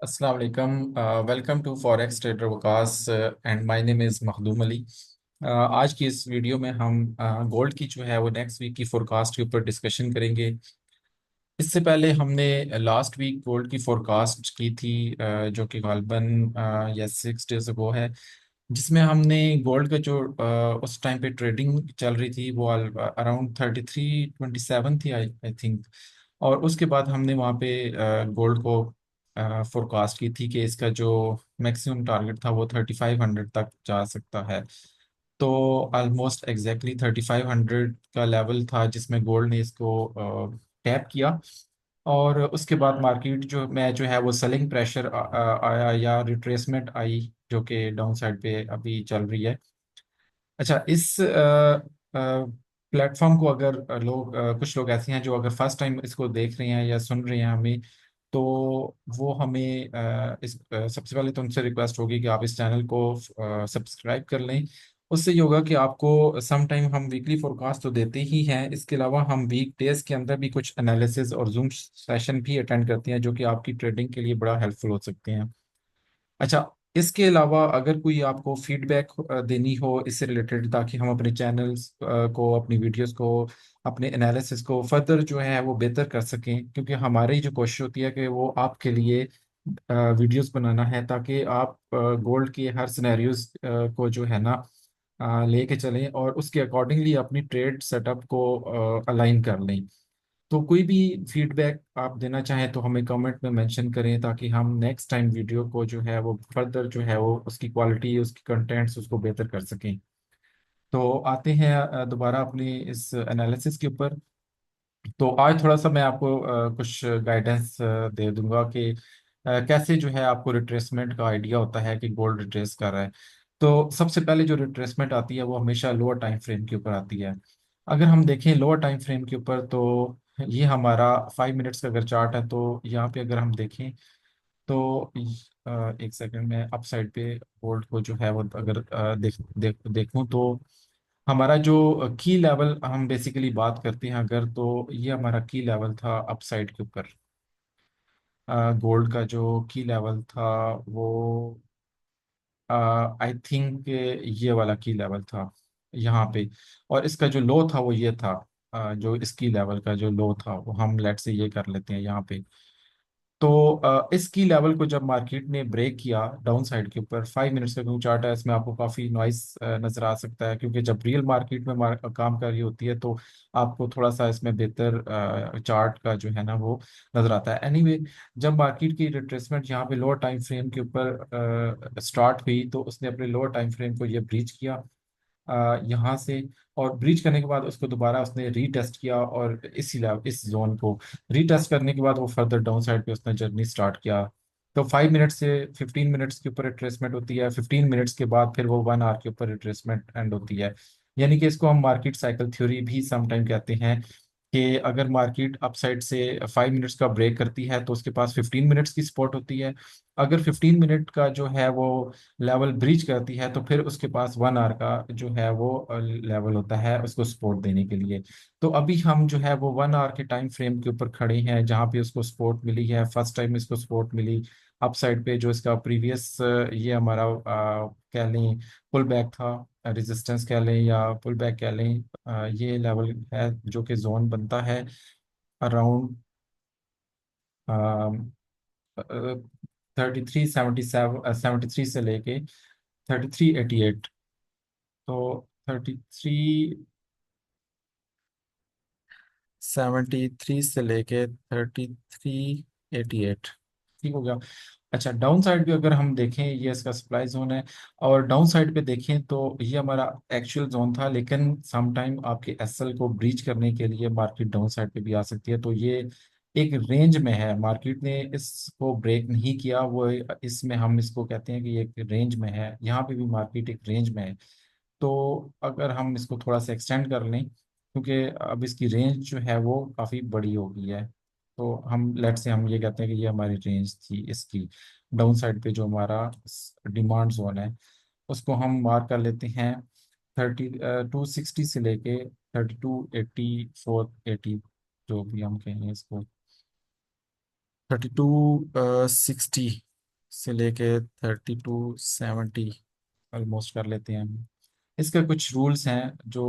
अस्सलाम वालेकुम। Welcome to forex trader Waqas and my name is Makhdoom Ali. आज की इस वीडियो में हम गोल्ड की जो है वो नेक्स्ट वीक की फोरकास्ट के ऊपर डिस्कशन करेंगे। इससे पहले हमने लास्ट वीक गोल्ड की फोरकास्ट की थी, जो कि गालबन या 6 डेज अगो है, जिसमें हमने गोल्ड का जो उस टाइम पे ट्रेडिंग चल रही थी वो अराउंड 33-27 थी, आई थिंक। और उसके बाद हमने वहाँ पे गोल्ड को फोरकास्ट की थी कि इसका जो मैक्सिमम टारगेट था वो 3500 तक जा सकता है। तो ऑलमोस्ट एग्जैक्टली 3500 का लेवल था जिसमें गोल्ड ने इसको टैप किया। और उसके बाद मार्केट जो है वो सेलिंग प्रेशर आया या रिट्रेसमेंट आई, जो कि डाउन साइड पे अभी चल रही है। अच्छा, इस प्लेटफॉर्म को अगर कुछ लोग ऐसे हैं जो अगर फर्स्ट टाइम इसको देख रहे हैं या सुन रहे हैं हमें, तो वो हमें सबसे पहले तो उनसे रिक्वेस्ट होगी कि आप इस चैनल को सब्सक्राइब कर लें। उससे ये होगा कि आपको सम टाइम हम वीकली फोरकास्ट तो देते ही हैं, इसके अलावा हम वीक डेज के अंदर भी कुछ एनालिसिस और जूम सेशन भी अटेंड करते हैं जो कि आपकी ट्रेडिंग के लिए बड़ा हेल्पफुल हो सकते हैं। अच्छा, इसके अलावा अगर कोई आपको फीडबैक देनी हो इससे रिलेटेड, ताकि हम अपने चैनल्स को, अपनी वीडियोस को, अपने एनालिसिस को फर्दर जो है वो बेहतर कर सकें, क्योंकि हमारी जो कोशिश होती है कि वो आपके लिए वीडियोस बनाना है ताकि आप गोल्ड के हर सिनेरियोज को जो है ना लेके चलें और उसके अकॉर्डिंगली अपनी ट्रेड सेटअप को अलाइन कर लें। तो कोई भी फीडबैक आप देना चाहें तो हमें कमेंट में मेंशन करें, ताकि हम नेक्स्ट टाइम वीडियो को जो है वो फर्दर जो है वो उसकी क्वालिटी, उसकी कंटेंट्स उसको बेहतर कर सकें। तो आते हैं दोबारा अपनी इस एनालिसिस के ऊपर। तो आज थोड़ा सा मैं आपको कुछ गाइडेंस दे दूंगा कि कैसे जो है आपको रिट्रेसमेंट का आइडिया होता है कि गोल्ड रिट्रेस कर रहा है। तो सबसे पहले जो रिट्रेसमेंट आती है वो हमेशा लोअर टाइम फ्रेम के ऊपर आती है। अगर हम देखें लोअर टाइम फ्रेम के ऊपर, तो ये हमारा 5 मिनट्स का अगर चार्ट है, तो यहाँ पे अगर हम देखें तो एक सेकंड में अप साइड पे गोल्ड को जो है वो अगर देखूं तो हमारा जो की लेवल हम बेसिकली बात करते हैं अगर, तो ये हमारा की लेवल था अप साइड के ऊपर। गोल्ड का जो की लेवल था वो आई थिंक ये वाला की लेवल था यहाँ पे। और इसका जो लो था वो ये था। जो इसकी लेवल का जो लो था वो हम लेट से ये कर लेते हैं यहाँ पे। तो इस की लेवल को जब मार्केट ने ब्रेक किया डाउन साइड के ऊपर, 5 मिनट्स का जो चार्ट है इसमें आपको काफी नॉइस नजर आ सकता है, क्योंकि जब रियल मार्केट में काम कर रही होती है तो आपको थोड़ा सा इसमें बेहतर चार्ट का जो है ना वो नजर आता है। एनीवे, जब मार्केट की रिट्रेसमेंट यहाँ पे लोअर टाइम फ्रेम के ऊपर स्टार्ट हुई तो उसने अपने लोअर टाइम फ्रेम को ये ब्रीच किया यहाँ से। और ब्रीच करने के बाद उसको दोबारा उसने रीटेस्ट किया, और इसी लेवल इस जोन को रीटेस्ट करने के बाद वो फर्दर डाउन साइड पे उसने जर्नी स्टार्ट किया। तो 5 मिनट से 15 मिनट्स के ऊपर रिट्रेसमेंट होती है, 15 मिनट्स के बाद फिर वो 1 आवर के ऊपर रिट्रेसमेंट एंड होती है। यानी कि इसको हम मार्केट साइकिल थ्योरी भी समटाइम कहते हैं कि अगर मार्केट अपसाइड से 5 मिनट्स का ब्रेक करती है तो उसके पास 15 मिनट्स की सपोर्ट होती है। अगर 15 मिनट का जो है वो लेवल ब्रीच करती है तो फिर उसके पास 1 आवर का जो है वो लेवल होता है उसको सपोर्ट देने के लिए। तो अभी हम जो है वो 1 आवर के टाइम फ्रेम के ऊपर खड़े हैं जहाँ पे उसको सपोर्ट मिली है। फर्स्ट टाइम इसको सपोर्ट मिली अप साइड पे, जो इसका प्रीवियस ये हमारा कह लें पुल बैक था, रेजिस्टेंस कह लें या पुल बैक कह लें। ये लेवल है जो कि जोन बनता है अराउंड 3377, 73 से लेके 3388। तो 3373 से लेके 3388, ठीक हो गया। अच्छा, डाउन साइड भी अगर हम देखें, ये इसका सप्लाई जोन है। और डाउन साइड पे देखें तो ये हमारा एक्चुअल जोन था, लेकिन सम टाइम आपके एसएल को ब्रीच करने के लिए मार्केट डाउन साइड पे भी आ सकती है। तो ये एक रेंज में है, मार्केट ने इसको ब्रेक नहीं किया वो, इसमें हम इसको कहते हैं कि ये एक रेंज में है। यहाँ पे भी मार्केट एक रेंज में है। तो अगर हम इसको थोड़ा सा एक्सटेंड कर लें, क्योंकि अब इसकी रेंज जो है वो काफ़ी बड़ी हो गई है, तो हम लेट से हम ये कहते हैं कि ये हमारी रेंज थी इसकी। डाउन साइड पे जो हमारा डिमांड जोन है उसको हम मार्क कर लेते हैं 260 से लेके 328480, जो भी हम कहें इसको 3260। से लेके 30 to 70 ऑलमोस्ट कर लेते हैं हम। इसका कुछ रूल्स हैं जो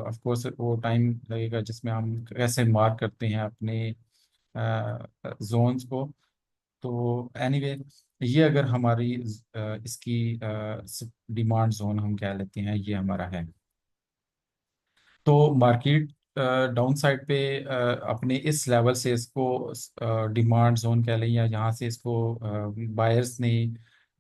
ऑफ कोर्स वो टाइम लगेगा जिसमें हम कैसे मार्क करते हैं अपने जोन्स को। तो एनीवे ये अगर हमारी इसकी डिमांड जोन हम कह लेते हैं, ये हमारा है। तो मार्केट डाउन साइड पे अपने इस लेवल से इसको डिमांड जोन कह लें, या यहाँ से इसको बायर्स ने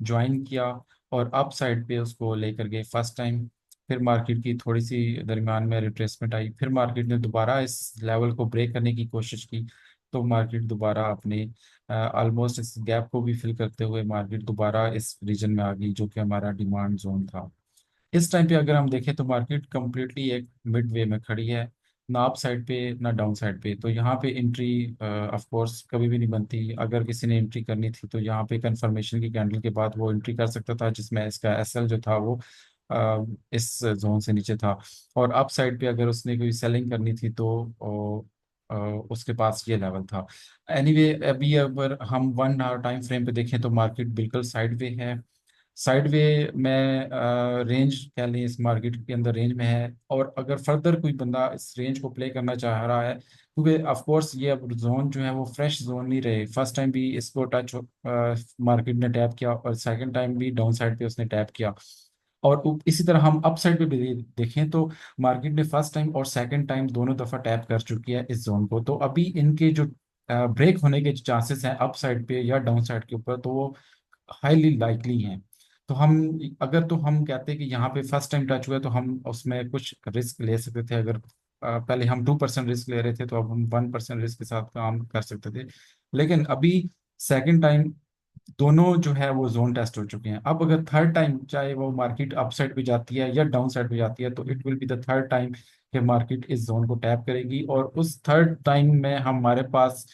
ज्वाइन किया और अप साइड पे उसको लेकर गए फर्स्ट टाइम। फिर मार्केट की थोड़ी सी दरमियान में रिट्रेसमेंट आई, फिर मार्केट ने दोबारा इस लेवल को ब्रेक करने की कोशिश की। तो मार्केट दोबारा अपने ऑलमोस्ट इस गैप को भी फिल करते हुए मार्केट दोबारा इस रीजन में आ गई जो कि हमारा डिमांड जोन था। इस टाइम पे अगर हम देखें तो मार्केट कम्प्लीटली एक मिड वे में खड़ी है, ना अप साइड पे ना डाउन साइड पे। तो यहाँ पे एंट्री ऑफ कोर्स कभी भी नहीं बनती। अगर किसी ने एंट्री करनी थी तो यहाँ पे कंफर्मेशन की कैंडल के बाद वो एंट्री कर सकता था, जिसमें इसका एसएल जो था वो इस जोन से नीचे था। और अप साइड पे अगर उसने कोई सेलिंग करनी थी तो उसके पास ये लेवल था। एनीवे अभी अगर हम 1 आवर टाइम फ्रेम पे देखें तो मार्केट बिल्कुल साइड वे है। साइडवे में रेंज कह लें, इस मार्केट के अंदर रेंज में है। और अगर फर्दर कोई बंदा इस रेंज को प्ले करना चाह रहा है, क्योंकि ऑफ कोर्स ये अब जोन जो है वो फ्रेश जोन नहीं रहे। फर्स्ट टाइम भी इसको टच मार्केट ने टैप किया और सेकंड टाइम भी डाउन साइड पे उसने टैप किया। और इसी तरह हम अप साइड पे भी देखें तो मार्केट ने फर्स्ट टाइम और सेकंड टाइम दोनों दफा टैप कर चुकी है इस जोन को। तो अभी इनके जो ब्रेक होने के चांसेस हैं अप साइड पे या डाउन साइड के ऊपर, तो वो हाईली लाइकली हैं। तो हम अगर तो हम कहते हैं कि यहाँ पे फर्स्ट टाइम टच हुआ है तो हम उसमें कुछ रिस्क ले सकते थे। अगर पहले हम 2% रिस्क ले रहे थे तो अब हम 1% रिस्क के साथ काम कर सकते थे। लेकिन अभी सेकंड टाइम दोनों जो है वो जोन टेस्ट हो चुके हैं। अब अगर थर्ड टाइम चाहे वो मार्केट अप साइड पे जाती है या डाउन साइड पे जाती है, तो it will be the third time कि मार्केट इस जोन को टैप करेगी। और उस थर्ड टाइम में हमारे पास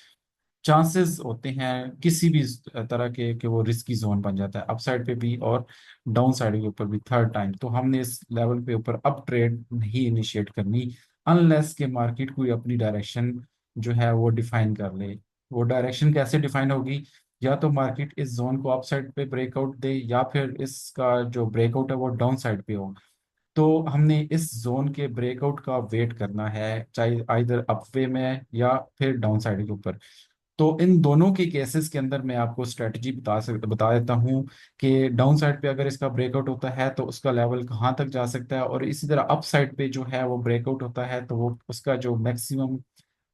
चांसेस होते हैं किसी भी तरह के कि वो रिस्की जोन बन जाता है, अप साइड पे भी और डाउन साइड के ऊपर भी थर्ड टाइम। तो हमने इस लेवल पे ऊपर अप ट्रेड नहीं इनिशिएट करनी अनलेस के मार्केट कोई अपनी डायरेक्शन जो है वो डिफाइन कर ले। वो डायरेक्शन कैसे डिफाइन होगी? या तो मार्केट इस जोन को अप साइड पे ब्रेकआउट दे, या फिर इसका जो ब्रेकआउट है वो डाउन साइड पे हो। तो हमने इस जोन के ब्रेकआउट का वेट करना है, चाहे आइदर अपवे में या फिर डाउन साइड के ऊपर। तो इन दोनों के केसेस के अंदर मैं आपको स्ट्रेटजी बता देता हूँ कि डाउन साइड पे अगर इसका ब्रेकआउट होता है तो उसका लेवल कहाँ तक जा सकता है, और इसी तरह अप साइड पे जो है वो ब्रेकआउट होता है तो वो उसका जो मैक्सिमम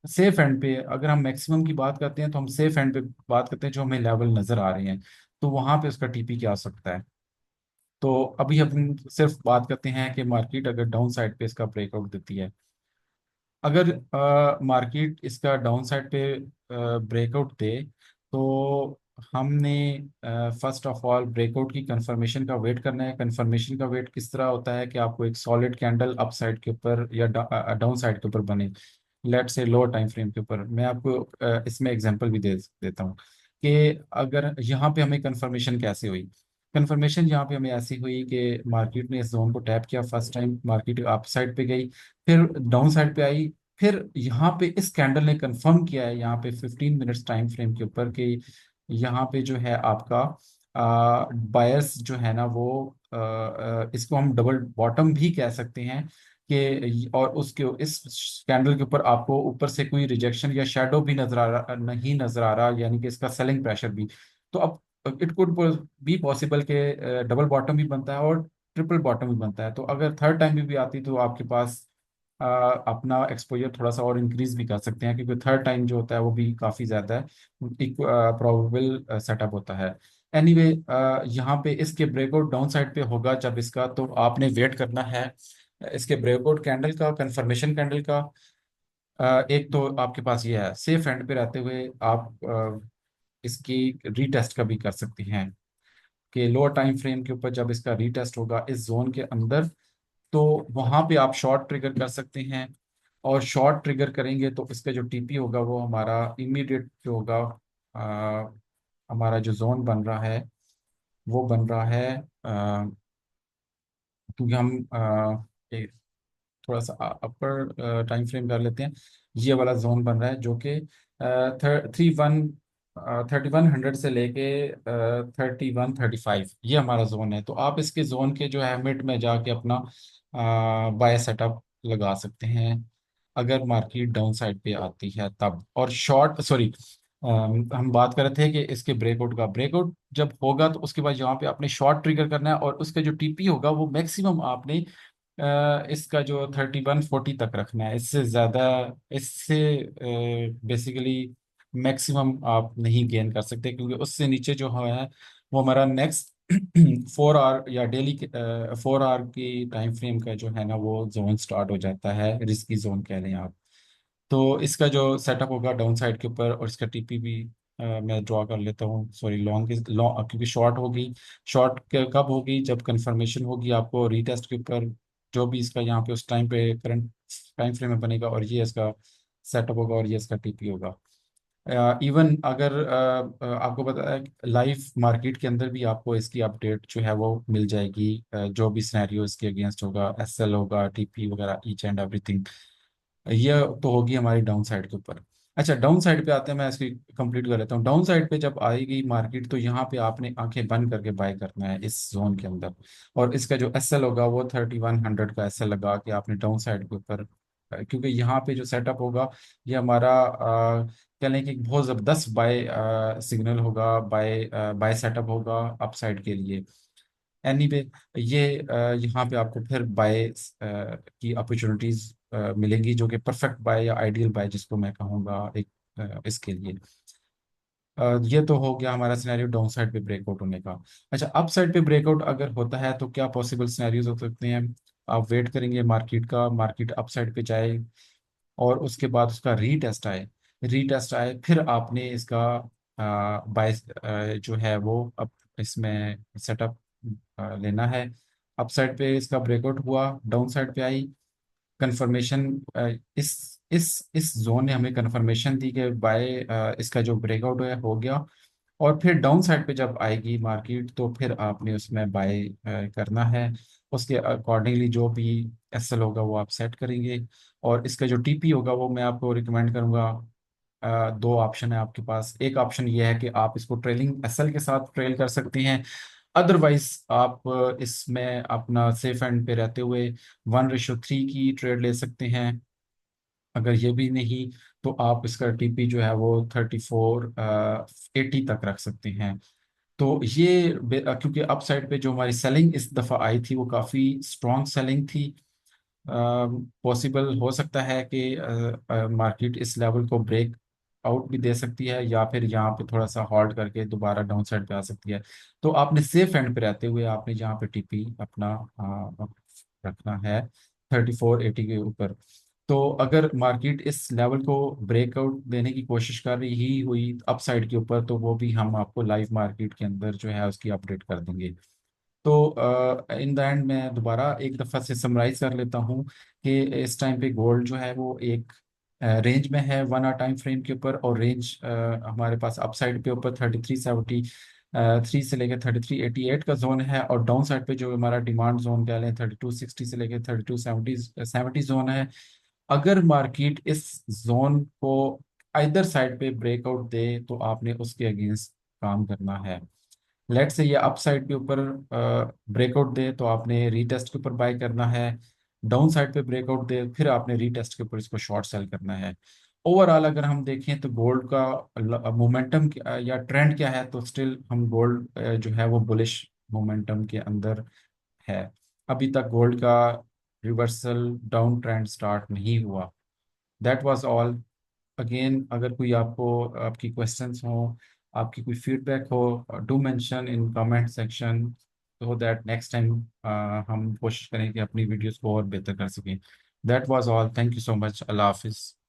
सेफ एंड पे, अगर हम मैक्सिमम की बात करते हैं तो हम सेफ एंड पे बात करते हैं जो हमें लेवल नजर आ रहे हैं, तो वहां पे उसका टीपी क्या हो सकता है। तो अभी हम सिर्फ बात करते हैं कि मार्केट अगर डाउन साइड पे इसका ब्रेकआउट देती है। अगर मार्केट इसका डाउन साइड पे ब्रेकआउट दे तो हमने फर्स्ट ऑफ ऑल ब्रेकआउट की कंफर्मेशन का वेट करना है। कंफर्मेशन का वेट किस तरह होता है कि आपको एक सॉलिड कैंडल अप साइड के ऊपर या डाउन साइड के ऊपर बने, लेट से लोअर टाइम फ्रेम के ऊपर। मैं आपको इसमें एग्जांपल भी दे देता हूँ कि अगर यहाँ पे हमें कंफर्मेशन कैसे हुई। कंफर्मेशन यहाँ पे हमें ऐसी हुई कि मार्केट ने इस जोन को टैप किया, first time market up side पे गई, फिर डाउन साइड पे आई। फिर यहाँ पे इस कैंडल ने कंफर्म किया है यहाँ पे 15 मिनट्स टाइम फ्रेम के ऊपर कि यहाँ पे जो है आपका बायर्स जो है ना वो इसको हम डबल बॉटम भी कह सकते हैं कि, और उसके इस कैंडल के ऊपर आपको ऊपर से कोई रिजेक्शन या शेडो भी नजर आ रहा नहीं नजर आ रहा, यानी कि इसका सेलिंग प्रेशर भी। तो अब इट कुड बी पॉसिबल के डबल बॉटम भी बनता है और ट्रिपल बॉटम भी बनता है। तो अगर थर्ड टाइम भी आती तो आपके पास अपना एक्सपोजर थोड़ा सा और इंक्रीज भी कर सकते हैं, क्योंकि थर्ड टाइम जो होता है वो भी काफ़ी ज़्यादा एक प्रोबेबल सेटअप होता है। एनीवे यहाँ पे इसके ब्रेकआउट डाउन साइड पे होगा जब इसका, तो आपने वेट करना है इसके ब्रेकआउट कैंडल का, कंफर्मेशन कैंडल का। एक तो आपके पास ये है, सेफ एंड पे रहते हुए आप इसकी रीटेस्ट का भी कर सकती हैं कि लोअर टाइम फ्रेम के ऊपर जब इसका रीटेस्ट होगा इस जोन के अंदर, तो वहां पे आप शॉर्ट ट्रिगर कर सकते हैं। और शॉर्ट ट्रिगर करेंगे तो इसका जो टीपी होगा वो हमारा इमीडिएट जो होगा, आ, हमारा जो जोन बन रहा है वो बन रहा है, क्योंकि हम एक थोड़ा सा अपर टाइम फ्रेम कर लेते हैं। ये वाला जोन बन रहा है जो कि 3-1 3100 से लेके 3135 ये हमारा जोन है। तो आप इसके जोन के जो है मिड में जाके अपना बाय सेटअप लगा सकते हैं अगर मार्केट डाउन साइड पे आती है तब। और शॉर्ट सॉरी, हम बात कर रहे थे कि इसके ब्रेकआउट का, ब्रेकआउट जब होगा तो उसके बाद यहाँ पे आपने शॉर्ट ट्रिगर करना है, और उसका जो टीपी होगा वो मैक्सिमम आपने इसका जो 3140 तक रखना है। इससे ज़्यादा, इससे बेसिकली मैक्सिमम आप नहीं गेन कर सकते, क्योंकि उससे नीचे जो है वो हमारा नेक्स्ट 4 आवर या डेली 4 आवर की टाइम फ्रेम का जो है ना वो जोन स्टार्ट हो जाता है, रिस्की जोन कह लें आप। तो इसका जो सेटअप होगा डाउन साइड के ऊपर, और इसका टीपी भी मैं ड्रॉ कर लेता हूँ, सॉरी लॉन्ग लॉन्ग, क्योंकि शॉर्ट होगी। शॉर्ट कब होगी? जब कंफर्मेशन होगी आपको रीटेस्ट के ऊपर, जो भी इसका यहाँ पे उस टाइम पे करंट टाइम फ्रेम में बनेगा, और ये इसका सेटअप होगा और ये इसका टीपी होगा। इवन अगर आपको पता है लाइव मार्केट के अंदर भी आपको इसकी अपडेट जो है वो मिल जाएगी, जो भी सिनेरियो इसके अगेंस्ट होगा, एसएल होगा, टीपी वगैरह, ईच एंड एवरीथिंग। ये तो होगी हमारी डाउन साइड के ऊपर। अच्छा, डाउन साइड पे आते हैं, मैं इसकी कंप्लीट कर लेता हूँ। डाउन साइड पे जब आएगी मार्केट तो यहाँ पे आपने आंखें बंद करके बाय करना है इस जोन के अंदर। और इसका जो एसएल होगा वो 3100 का एसएल लगा के आपने डाउन साइड के ऊपर, क्योंकि यहाँ पे जो सेटअप होगा ये हमारा कह लें कि बहुत ज़बरदस्त बाय सिग्नल होगा, बाय बाय सेटअप होगा अप साइड के लिए। एनीवे, ये यहाँ पे आपको फिर बाय की अपॉर्चुनिटीज मिलेंगी, जो कि परफेक्ट बाय या आइडियल बाय जिसको मैं कहूँगा एक इसके लिए। ये तो हो गया हमारा सिनेरियो डाउन साइड पे ब्रेकआउट होने का। अच्छा, अप साइड पे ब्रेकआउट अगर होता है तो क्या पॉसिबल सिनेरियोज हो सकते हैं? आप वेट करेंगे मार्केट का, मार्केट अप साइड पे जाए और उसके बाद उसका रीटेस्ट आए, रीटेस्ट आए, फिर आपने इसका बाय जो है वो अब इसमें सेटअप लेना है। अप साइड पे इसका ब्रेकआउट हुआ, डाउन साइड पे आई कंफर्मेशन, इस जोन ने हमें कंफर्मेशन दी कि बाय इसका जो ब्रेकआउट है हो गया। और फिर डाउन साइड पे जब आएगी मार्केट तो फिर आपने उसमें बाय करना है। उसके अकॉर्डिंगली जो भी एसएल होगा वो आप सेट करेंगे। और इसका जो टीपी होगा वो मैं आपको रिकमेंड करूंगा। दो ऑप्शन है आपके पास। एक ऑप्शन ये है कि आप इसको ट्रेलिंग एसएल के साथ ट्रेल कर सकते हैं। अदरवाइज आप इसमें अपना सेफ एंड पे रहते हुए 1:3 की ट्रेड ले सकते हैं। अगर ये भी नहीं तो आप इसका टीपी जो है वो 3480 तक रख सकते हैं। तो ये क्योंकि अप साइड पे जो हमारी सेलिंग इस दफ़ा आई थी वो काफ़ी स्ट्रॉन्ग सेलिंग थी। पॉसिबल हो सकता है कि मार्केट इस लेवल को ब्रेक आउट भी दे सकती है, या फिर यहाँ पे थोड़ा सा हॉल्ड करके दोबारा डाउन साइड पे आ सकती है। तो आपने सेफ एंड पे रहते हुए आपने यहाँ पे टीपी अपना रखना है 3480 के ऊपर। तो अगर मार्केट इस लेवल को ब्रेकआउट देने की कोशिश कर रही हुई अप साइड के ऊपर, तो वो भी हम आपको लाइव मार्केट के अंदर जो है उसकी अपडेट कर देंगे। तो इन द एंड मैं दोबारा एक दफ़ा से समराइज कर लेता हूँ कि इस टाइम पे गोल्ड जो है वो एक रेंज में है 1 आवर टाइम फ्रेम के ऊपर, और रेंज हमारे पास अपसाइड पे ऊपर 3373 से लेकर 3388 का जोन है, और डाउन साइड पे जो हमारा डिमांड जोन कह लें 3260 से लेकर 3270 जोन है। अगर मार्केट इस जोन को आइदर साइड पे ब्रेकआउट दे तो आपने उसके अगेंस्ट काम करना है। लेट से ये अप साइड के ऊपर ब्रेकआउट दे तो आपने रीटेस्ट के ऊपर बाय करना है। डाउन साइड पे ब्रेकआउट दे फिर आपने रीटेस्ट के ऊपर इसको शॉर्ट सेल करना है। ओवरऑल अगर हम देखें तो गोल्ड का मोमेंटम या ट्रेंड क्या है, तो स्टिल हम गोल्ड जो है वो बुलिश मोमेंटम के अंदर है। अभी तक गोल्ड का रिवर्सल डाउन ट्रेंड स्टार्ट नहीं हुआ। That was all. अगेन, अगर कोई आपको आपकी क्वेश्चंस हो, आपकी कोई फीडबैक हो, do mention in comment section, so that next time हम कोशिश करें कि अपनी वीडियोस को और बेहतर कर सकें। That was all. Thank you so much. अल्लाह हाफिज़।